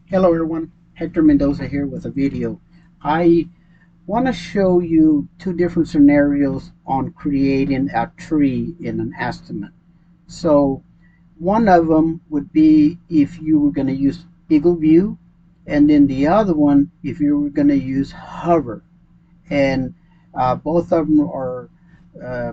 Hello everyone, Hector Mendoza here with a video. I want to show you two different scenarios on creating a tree in an estimate. So one of them would be if you were going to use Eagleview, and then the other one if you were going to use Hover. And both of them are uh,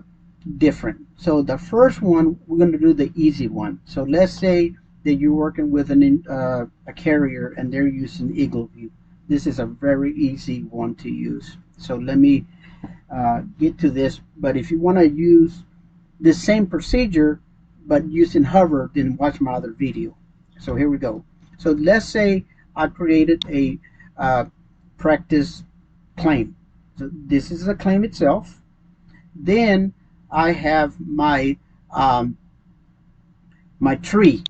different. So the first one, we're going to do the easy one. So let's say that you're working with a carrier and they're using Eagleview. This is a very easy one to use. So let me get to this. But if you want to use the same procedure but using Hover, then watch my other video. So here we go. So let's say I created a practice claim. So this is the claim itself. Then I have um, my tree.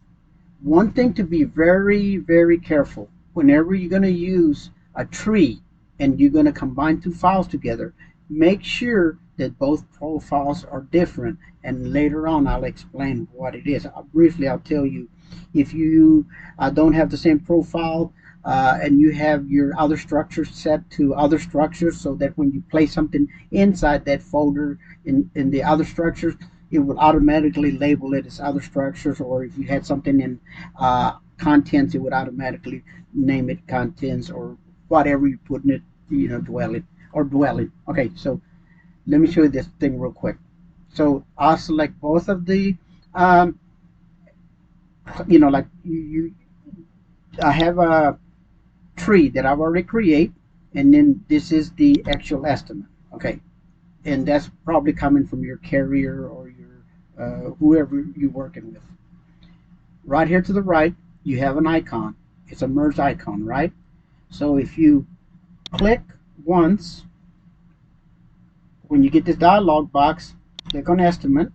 One thing to be very, very careful whenever you're going to use a tree and you're going to combine two files together, make sure that both profiles are different. And later on, I'll explain what it is. Briefly, I'll tell you if you don't have the same profile and you have your other structures set to other structures so that when you place something inside that folder in the other structures, it would automatically label it as other structures, or if you had something in contents, it would automatically name it contents or whatever you put in it, dwelling or dwelling. Okay, so let me show you this thing real quick. So I'll select both of the, um, like I have a tree that I've already created, and then this is the actual estimate. Okay, and that's probably coming from your carrier or your whoever you're working with. Right here to the right, you have an icon. It's a merge icon, right? So if you click once, when you get this dialog box, click on estimate.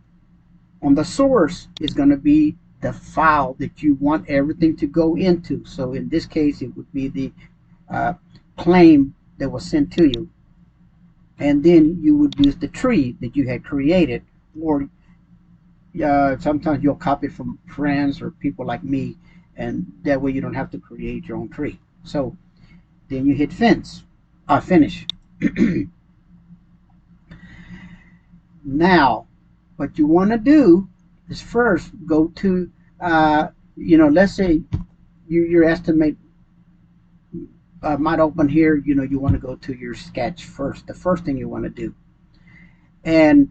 On the source is going to be the file that you want everything to go into. So in this case, it would be the uh, claim that was sent to you. And then you would use the tree that you had created, or sometimes you'll copy it from friends or people like me, and that way you don't have to create your own tree. So then you hit finish. Now, what you want to do is first go to, let's say your estimate might open here. You want to go to your sketch first. The first thing you want to do, and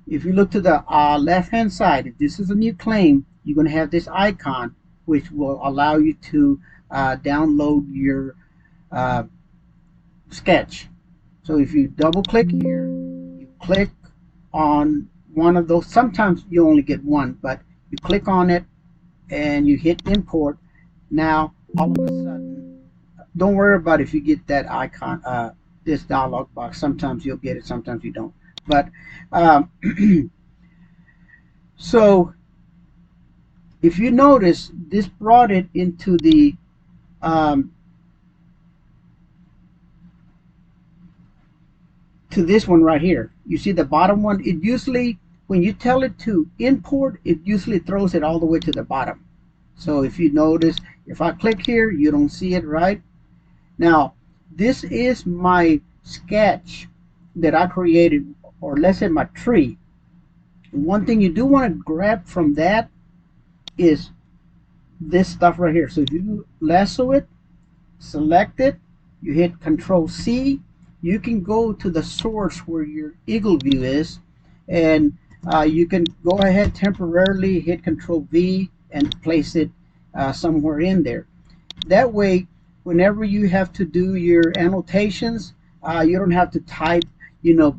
if you look to the left hand side, if this is a new claim, you're going to have this icon which will allow you to download your uh, sketch. So if you double click here, you click on one of those. Sometimes you only get one, but you click on it and you hit import. Now all of a sudden, don't worry about if you get that icon, this dialog box. Sometimes you'll get it, sometimes you don't. But um, so if you notice, this brought it into the to this one right here. You see the bottom one? It usually, when you tell it to import, it usually throws it all the way to the bottom. So if you notice, if I click here, you don't see it, right? Now, this is my sketch that I created, or let's say my tree. One thing you do want to grab from that is this stuff right here. So if you lasso it, select it, you hit Control C, you can go to the source where your Eagleview is, and you can go ahead temporarily hit Control V and place it somewhere in there. That way, whenever you have to do your annotations, you don't have to type,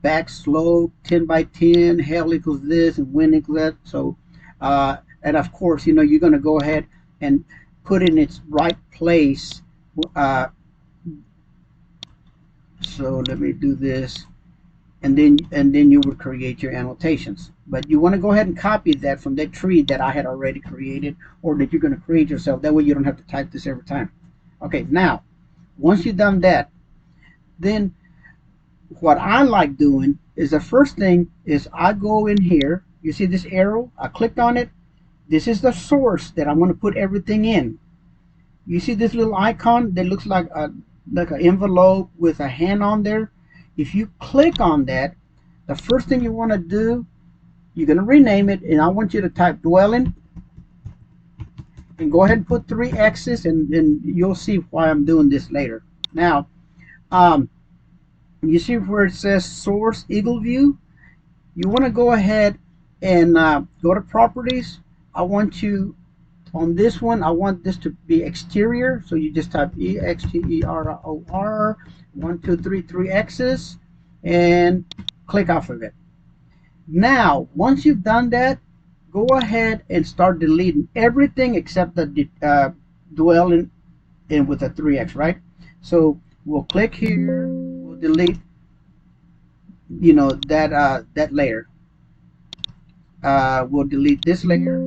back slope 10 by 10, hell equals this, and wind equals that. So, and of course, you're going to go ahead and put in its right place. So let me do this, and then you would create your annotations. But you want to go ahead and copy that from that tree that I had already created, or that you're going to create yourself. That way you don't have to type this every time. Okay, now once you've done that, then what I like doing is the first thing is I go in here. You see this arrow? I clicked on it. This is the source that I'm going to put everything in. You see this little icon that looks like an envelope with a hand on there? If you click on that, the first thing you want to do, you're going to rename it, and I want you to type dwelling, and go ahead and put 3 X's, and you'll see why I'm doing this later. Now, you see where it says source Eagleview? You want to go ahead and go to properties. I want you, on this one, I want this to be exterior, so you just type EXTEROR 1 2 3 3 X's and click off of it. Now once you've done that, go ahead and start deleting everything except the dwelling in with a 3x, right? So we'll click here, we'll delete, you know, that layer. We'll delete this layer,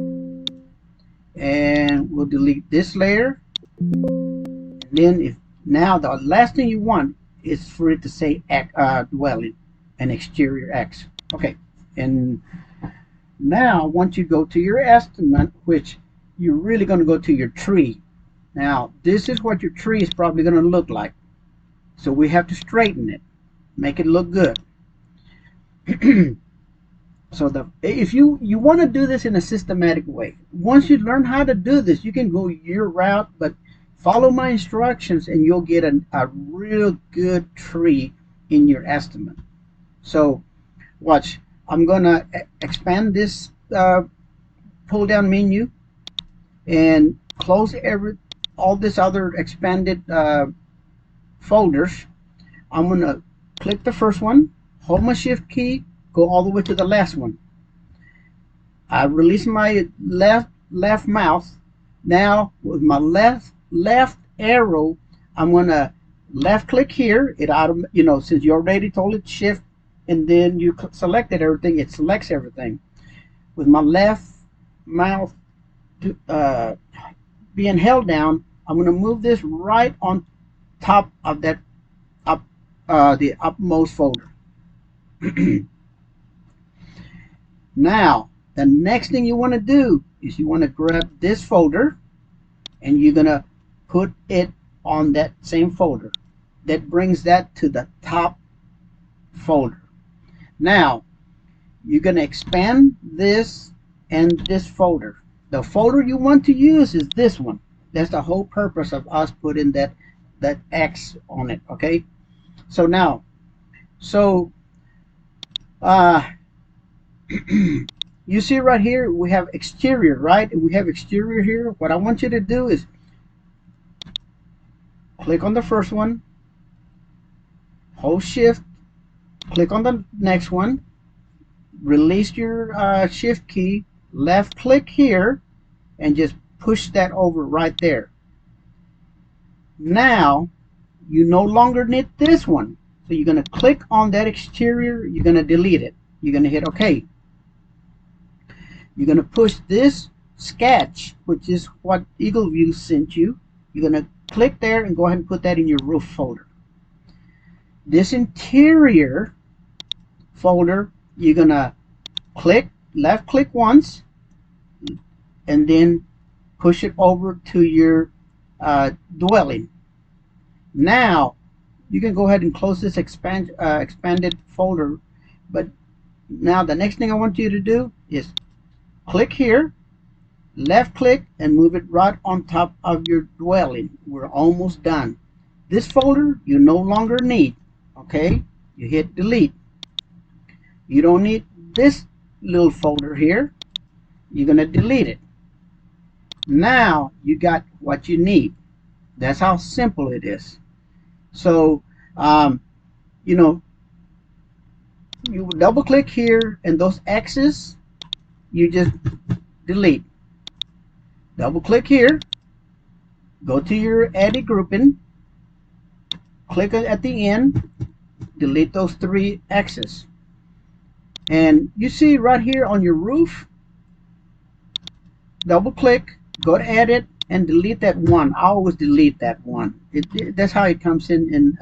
and we'll delete this layer. And then if now the last thing you want is for it to say dwelling and exterior X. Okay, and now once you go to your estimate, which you're really going to go to your tree. Now this is what your tree is probably going to look like, so we have to straighten it, make it look good. So if you want to do this in a systematic way, once you learn how to do this, you can go your route, but follow my instructions and you'll get a real good tree in your estimate. So watch, I'm gonna expand this pull down menu and close all this other expanded folders. I'm gonna click the first one, hold my shift key, go all the way to the last one. I release my left mouse. Now with my left arrow, I'm gonna left click here. It you know, since you already told it shift and then you selected everything, it selects everything. With my left mouse being held down, I'm gonna move this right on top of that the upmost folder. Now the next thing you want to do is you want to grab this folder and you're gonna put it on that same folder. That brings that to the top folder. Now you're gonna expand this and this folder. The folder you want to use is this one. That's the whole purpose of us putting that X on it. Okay, so now you see right here we have exterior, right? And we have exterior here. What I want you to do is click on the first one, hold shift, click on the next one, release your shift key, left click here, and just push that over right there. Now you no longer need this one, so you're going to click on that exterior, you're going to delete it, you're going to hit OK. You're going to push this sketch, which is what Eagleview sent you. You're going to click there and go ahead and put that in your roof folder. This interior folder, you're going to left click once and then push it over to your dwelling. Now you can go ahead and close this expanded folder, but now the next thing I want you to do is click here, left click, and move it right on top of your dwelling. We're almost done. This folder you no longer need. Okay, you hit delete. You don't need this little folder here. You're gonna delete it. Now you got what you need. That's how simple it is. So you know, you double click here and those X's you just delete. Double click here, go to your edit grouping, click at the end, delete those 3 X's. And you see right here on your roof, double click, go to edit, and delete that one. I always delete that one. That's how it comes in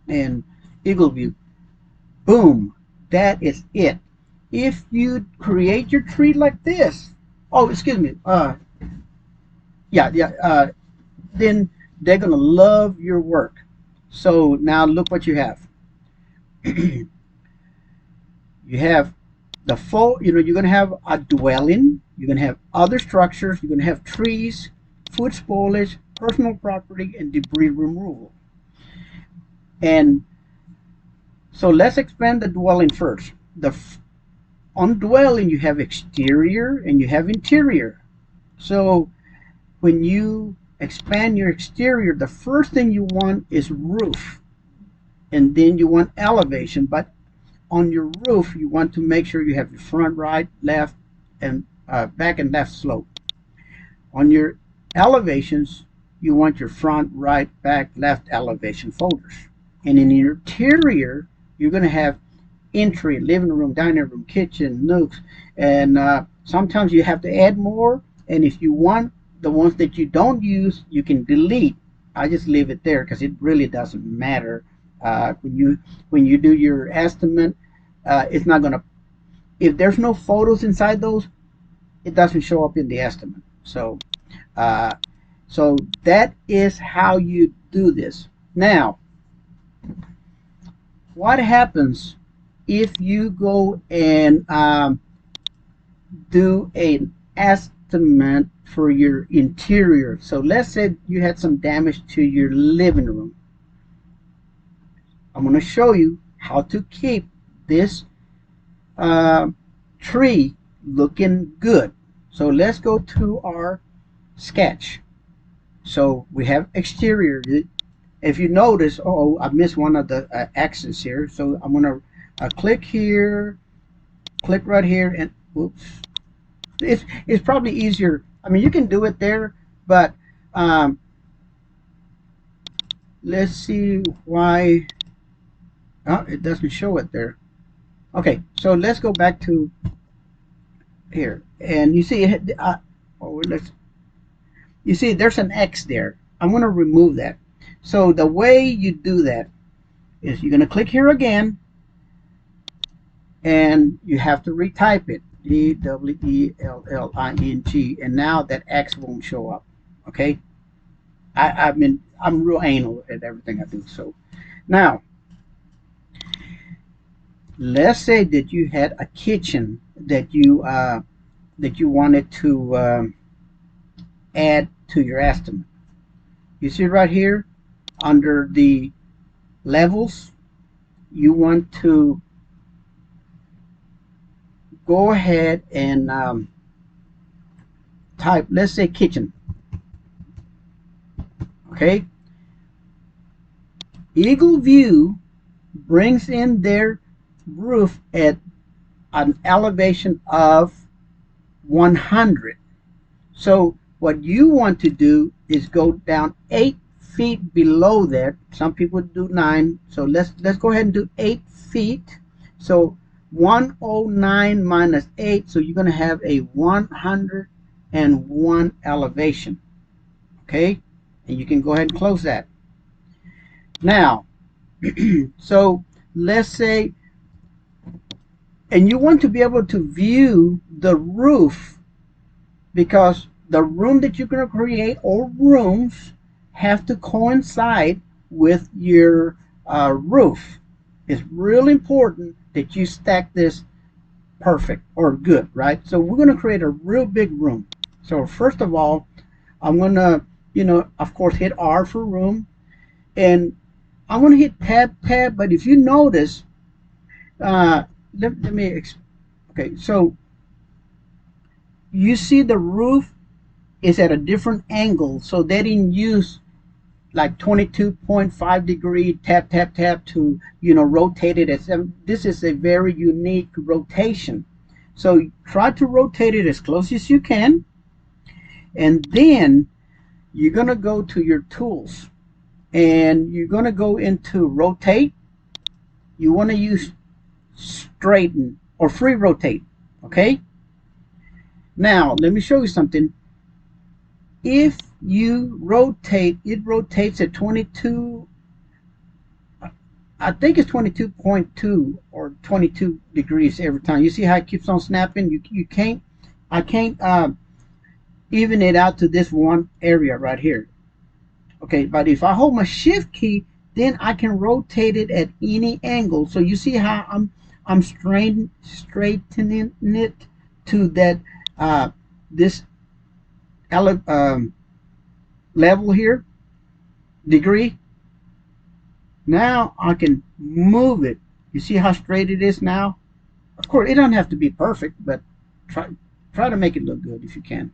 Eagleview. Boom, that is it. If you create your tree like this, oh excuse me, then they're going to love your work. So now look what you have. You have the full, you're going to have a dwelling, you're going to have other structures, you're going to have trees, food spoilage, personal property, and debris removal. And so let's expand the dwelling first. On dwelling, you have exterior and you have interior. So when you expand your exterior, the first thing you want is roof, and then you want elevation. But on your roof, you want to make sure you have your front, right, left, and back and left slope. On your elevations, you want your front, right, back, left elevation folders. And in your interior, you're going to have entry, living room, dining room, kitchen, nooks, and sometimes you have to add more. And if you want the ones that you don't use, you can delete. I just leave it there because it really doesn't matter. When you do your estimate, it's not gonna. If there's no photos inside those, it doesn't show up in the estimate. So that is how you do this. Now, what happens if you go and do an estimate for your interior? So let's say you had some damage to your living room. I'm going to show you how to keep this tree looking good. So let's go to our sketch. So we have exterior. If you notice, oh, I missed one of the axes here. So I'm going to click here, click right here, and oops. It's probably easier. I mean, you can do it there, but let's see why. Oh, it doesn't show it there. Okay, so let's go back to here, and you see, you see, there's an X there. I'm going to remove that. So the way you do that is you're going to click here again, and you have to retype it, DWELLING, and now that X won't show up. Okay, I mean, I'm real anal at everything I do. So now, let's say that you had a kitchen that you wanted to add to your estimate. You see right here under the levels, you want to go ahead and type, let's say, kitchen. Okay, Eagleview brings in their roof at an elevation of 100. So what you want to do is go down 8 feet below that. Some people do 9, so let's go ahead and do 8 feet. So 109 minus 8, so you're going to have a 101 elevation. Okay, and you can go ahead and close that. Now, so let's say, and you want to be able to view the roof, because the room that you're going to create, or rooms, have to coincide with your roof. It's really important that you stack this perfect or good, right? So we're going to create a real big room. So first of all, I'm going to, of course, hit R for room, and I'm going to hit tab, but if you notice, let me, okay, so you see the roof is at a different angle, so they didn't use like 22.5 degree tap to rotate it. This is a very unique rotation, so try to rotate it as close as you can, and then you're going to go to your tools and you're going to go into rotate. You want to use straighten or free rotate. Okay, now let me show you something. If you rotate, it rotates at 22, I think it's 22.2 or 22 degrees every time. You see how it keeps on snapping? I can't even it out to this one area right here. Okay, but if I hold my shift key, then I can rotate it at any angle. So you see how I'm straightening it to that this level here, degree. Now I can move it. You see how straight it is now? Of course, it doesn't have to be perfect, but try to make it look good if you can.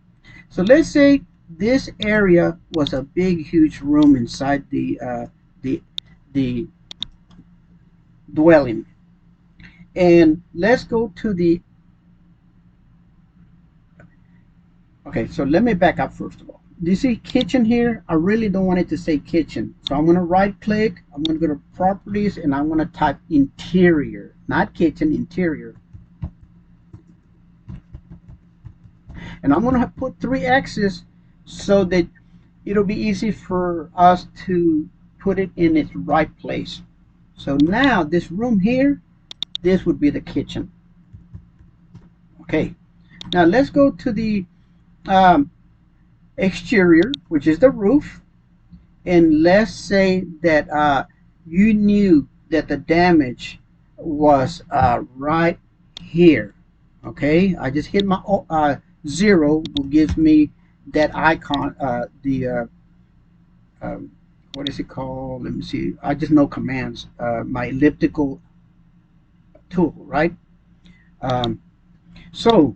So let's say this area was a big, huge room inside the the dwelling, and let's go to the. Okay, so let me back up first of all. Do you see kitchen here? I really don't want it to say kitchen, so I'm going to right click. I'm going to go to properties, and I'm going to type interior, not kitchen, interior. And I'm going to put 3 X's so that it'll be easy for us to put it in its right place. So now this room here, this would be the kitchen. Okay, now let's go to the exterior, which is the roof, and let's say that you knew that the damage was right here. Okay, I just hit my 0, will give me that icon, what is it called? Let me see. I just know commands. My elliptical tool, right? So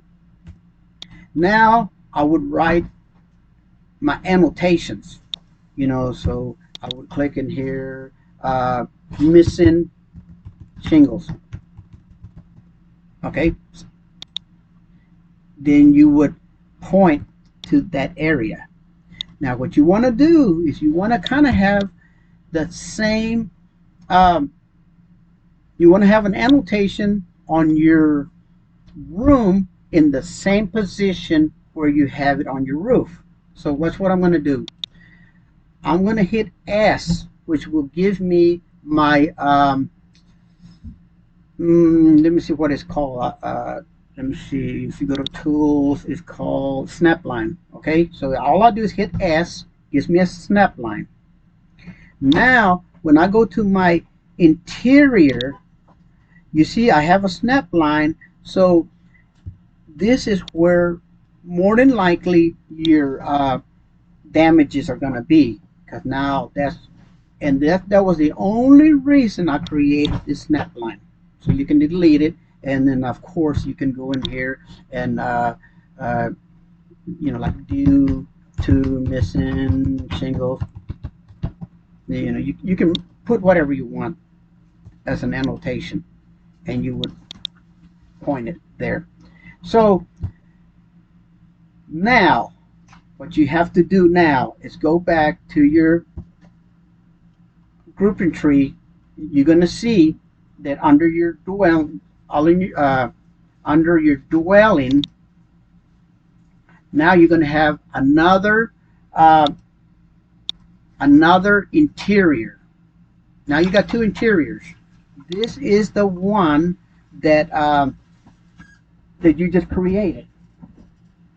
now I would write my annotations. So I would click in here, missing shingles. Okay. Then you would point to that area. Now what you want to do is you want to kind of have the same, you want to have an annotation on your room in the same position where you have it on your roof. So what's what I'm going to do? I'm going to hit S, which will give me my, let me see what it's called. Let me see, if you go to tools, it's called snapline. Okay, so all I do is hit S, gives me a snapline. Now when I go to my interior, you see I have a snapline. So this is where more than likely your damages are going to be, because now that was the only reason I created this snapline. So you can delete it, and then of course you can go in here and like due to missing shingles. You can put whatever you want as an annotation, and you would point it there. So now what you have to do now is go back to your grouping tree. You're going to see that under your dwelling, now you're going to have another interior. Now you got 2 interiors. This is the one that that you just created,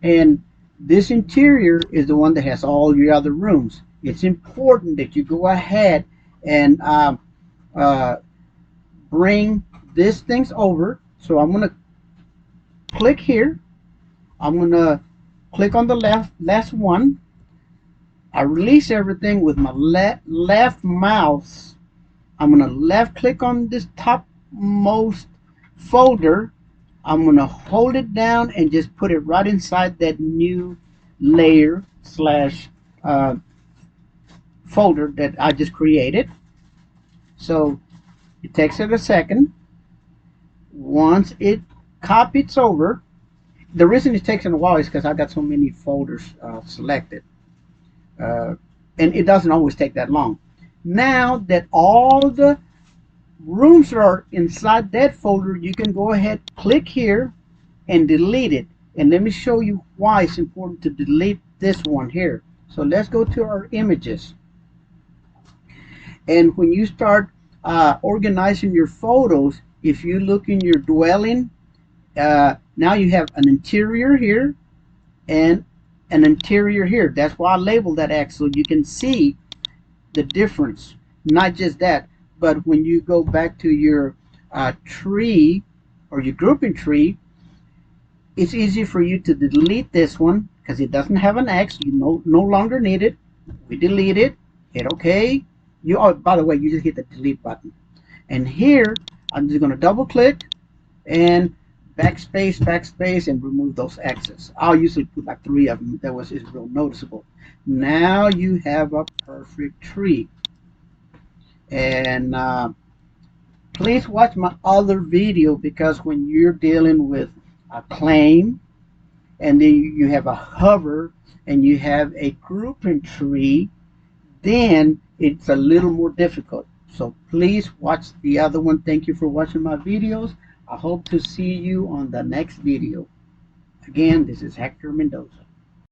and this interior is the one that has all your other rooms. It's important that you go ahead and bring these things over. So I'm going to click here. I'm going to click on the last one. I release everything with my left mouse. I'm going to left click on this topmost folder. I'm going to hold it down and just put it right inside that new layer slash folder that I just created. So it takes it a second. Once it copies over, the reason it takes a while is because I got so many folders selected, and it doesn't always take that long. Now that all the rooms are inside that folder, you can go ahead, click here, and delete it. And let me show you why it's important to delete this one here. So let's go to our images. And when you start organizing your photos, if you look in your dwelling, now you have an interior here and an interior here. That's why I labeled that X, so you can see the difference. Not just that, but when you go back to your tree or your grouping tree, it's easy for you to delete this one because it doesn't have an X. You no longer need it. We delete it. Hit OK. Oh, by the way, you just hit the delete button. And here, I'm just going to double click and backspace, and remove those X's. I'll usually put like 3 of them. That was is real noticeable. Now you have a perfect tree. And please watch my other video, because when you're dealing with a claim and then you have a hover and you have a grouping tree, then it's a little more difficult. So please watch the other one. Thank you for watching my videos. I hope to see you on the next video. Again, this is Hector Mendoza.